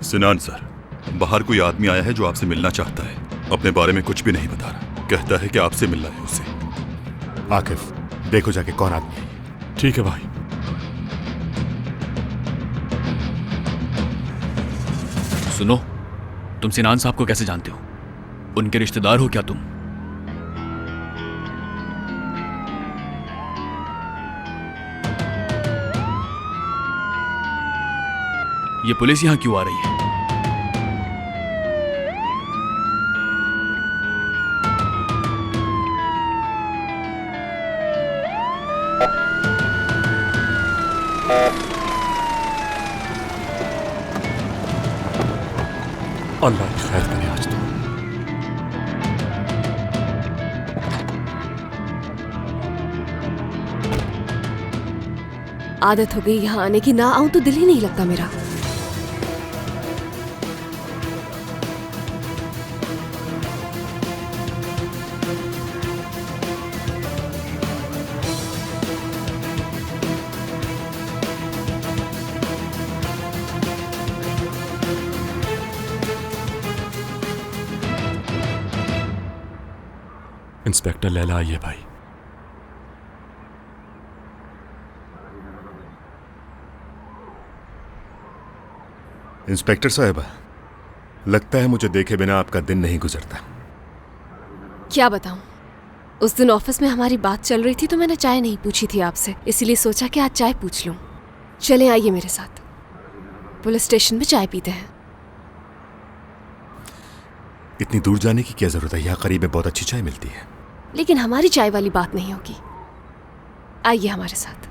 सिनान sir, बाहर कोई आदमी आया है जो आपसे मिलना चाहता है। अपने बारे में कुछ भी नहीं बता रहा, कहता है कि आपसे मिलना है उसे। आकिफ, देखो जाके कौन आदमी है। ठीक है भाई। सुनो, तुम सिनान साहब को कैसे जानते हो? उनके रिश्तेदार हो क्या तुम? ये पुलिस यहां क्यों आ रही है? अल्लाह की खैर करे आज तो। आदत हो गई यहाँ आने की, ना आऊं तो दिल ही नहीं लगता मेरा। इंस्पेक्टर लैला आइए भाई। इंस्पेक्टर साहब, लगता है मुझे देखे बिना आपका दिन नहीं गुजरता। क्या बताऊं, उस दिन ऑफिस में हमारी बात चल रही थी तो मैंने चाय नहीं पूछी थी आपसे, इसीलिए सोचा कि आज चाय पूछ लूं। चलें, आइए मेरे साथ, पुलिस स्टेशन में चाय पीते हैं। इतनी दूर जाने की क्या जरूरत है? यहाँ करीब में बहुत अच्छी चाय मिलती है। लेकिन हमारी चाय वाली बात नहीं होगी। आइए हमारे साथ।